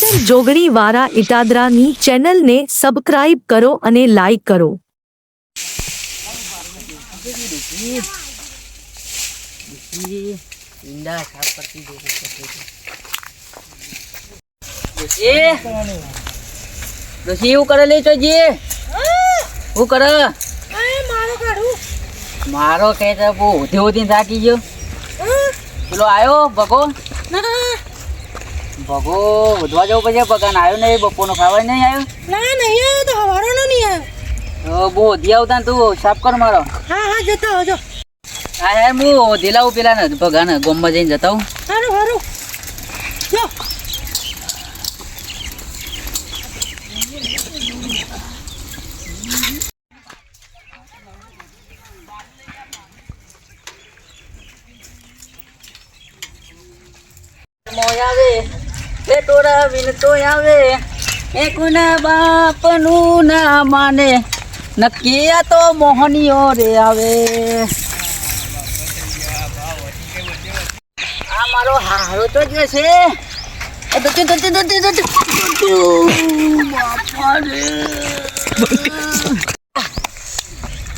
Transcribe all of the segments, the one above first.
Channel જોગણી વાળા ઇટાદરાની ચેનલને subscribe કરો અને લાઈક કરો. ડોશી એવું કરે લે ચોજી હું કરે મારો કે છે ઉધી ઉધી થાકી ગયો પેલો આવ્યો ભગો ભગો વધવા જવું પછી બગાન આવ્યો નહીં બપોરનો ખાવા નહીં આવ્યો ના નહીં આવ્યો તો હવારોનો નહીં આવ્યો તો બહુ વધી આવતા ને તું સાફ કર મારો હા જતો આવજો હા યાર હું દિલાવું પેલા ને ભગાને ગોમમાં જઈને જતા હું હારું જો આવે એ ટોરા વિનતો આવે એકના બાપનું ના માને નક્કી આ તો મોહનીઓ રે આવે આ મારો હારો તો જે છે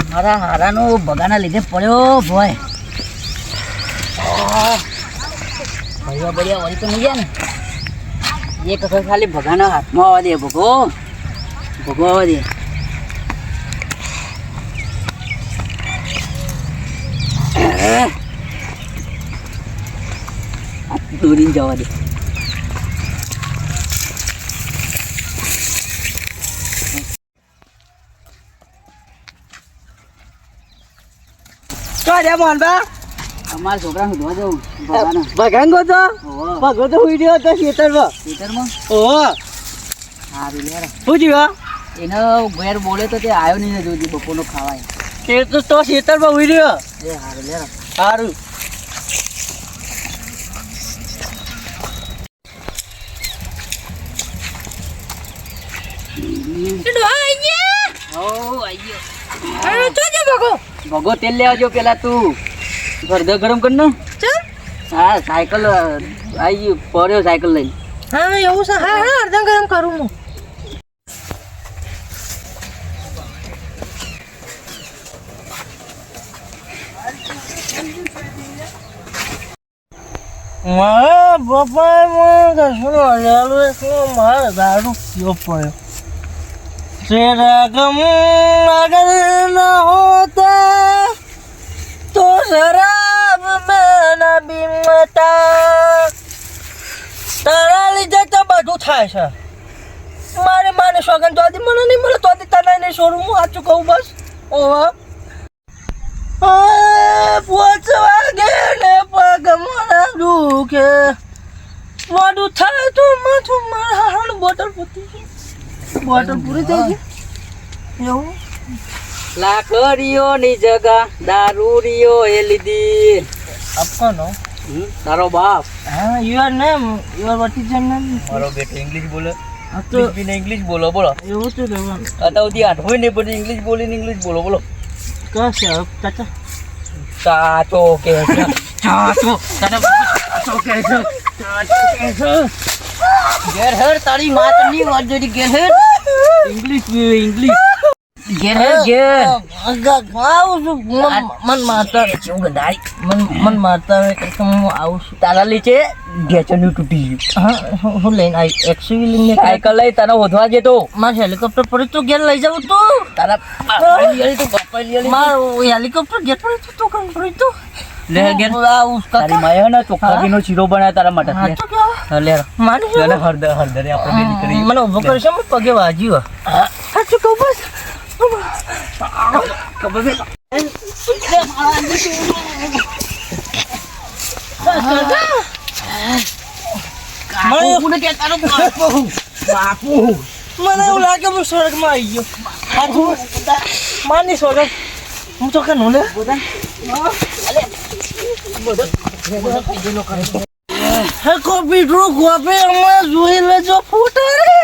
મારા હારાનો બગાના લીધે પડ્યો ભોય ભૈયા બળિયા વળી તો નહીં જાય ને એક વખત ખાલી ભગાના હાથમાં આવવા દે ભગો આવવા દે દોરીને જવા દે મોહનબા અમારા છોકરાને ધોવા જવું ભગવાન ગો તો ભગો તો હુઈ રહ્યો તો ખેતરમાં ઓહો સારું લે શું જીવા એનો ઘેર બોલે તો તે આવ્યો નહીં ને જોજી બપોરનો ખાવાય તે તો ખેતરમાં હુઈ રહ્યો એ સારું લે સારું ભગો તેલ લેવા જો પેલા તું ઘર ગરમ કર ને હા સાયકલ આવી પડ્યો સાયકલ લઈને હા એવું છે હા અડધા ગરમ કરું હું મારા પપ્પાએ મને કશું હજારો શું મારે દારૂ પીવો પડ્યો तेरा गम अगर न होता तो शराब में न बीमता तारा લીધે તો બધું થાય છે મારે માને સોગન તો આદી મને નહીં મળે તો આદી તને નહીં છોડું હું સાચું કહું બસ ઓહો પોચવા ગે ને પગ મને દુખે મોડું થાય તો માથું મારા બોટલ પતી બોટલ પૂરી થઈ ગઈ એવું લાકડીઓની જગા દારૂડીઓ એ લીધી આપવાનો તારો બાપ હા your name your what is your name મારો બેટો ઇંગ્લિશ બોલે તો ઇંગ્લિશ બોલો બોલો એવું તો રહેવાનું અત્યાર આઠ હોય ને પછી ઇંગ્લિશ બોલીને ઇંગ્લિશ બોલો કશે ચાચા ચાચો કે છે ચાચો ચાચો કે છે ઘેર હેર તારી માતની વાત જોડી ઘેર હેર ઇંગ્લિશ ઘેર હેર ઘેર આવું છું મન મારતા શું ગંધાઈ મન મારતા હોય તો હું આવું છું તારા લીચે ગેચનું તૂટી ગયું હા હું લઈને આવી એક્સવી લઈને સાયકલ લઈ તને વધવા જતો મારે હેલિકોપ્ટર પર તો ઘેર લઈ જાઉં તો તારા મારું હેલિકોપ્ટર ઘેર પર તો કામ પડી તો લે ઘેર આવું તારી માએ ને ચોખાનો શીરો બનાવ્યો તારા માટે હા તો કેવા લે માની લે હળદર આપણે બે નીકળી મને ઉભો કરશે હું પગે વાજ્યો સાચું કહું બસ ખબર છે મને એવું લાગે હું સ્વર્ગમાં આવી ગયો માની સ્વર્ગ હું તો કાનું લે કોપી ટ્રુ કોપી અમે જોઈ લેજો ફૂટા રે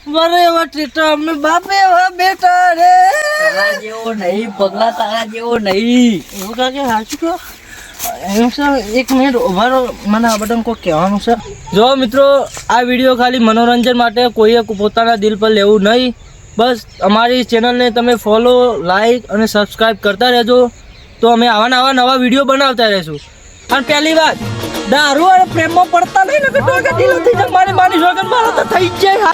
બરે એવા ટીટા અમે બાપે એવા બેટા રે તારા જેવો નહીં પગલા તારા જેવો નહીં એવું કાકે સાચું કહો એમ છે, એક મિનિટ ઉભા રહો, મને આ બધાને કોઈ કહેવાનું છે. જો મિત્રો, આ વિડીયો ખાલી મનોરંજન માટે, કોઈએ પોતાના દિલ પર લેવું નહીં. બસ અમારી ચેનલને તમે ફોલો, લાઈક અને સબસ્ક્રાઈબ કરતા રહેજો, તો અમે આવા નવા વિડીયો બનાવતા રહીશું. અને પહેલી વાત, દારૂ અને પ્રેમમાં પડતા નહીં ને, તો દિલ થઈ જાય. મારી સોગન મારો તો થઈ જ જાય.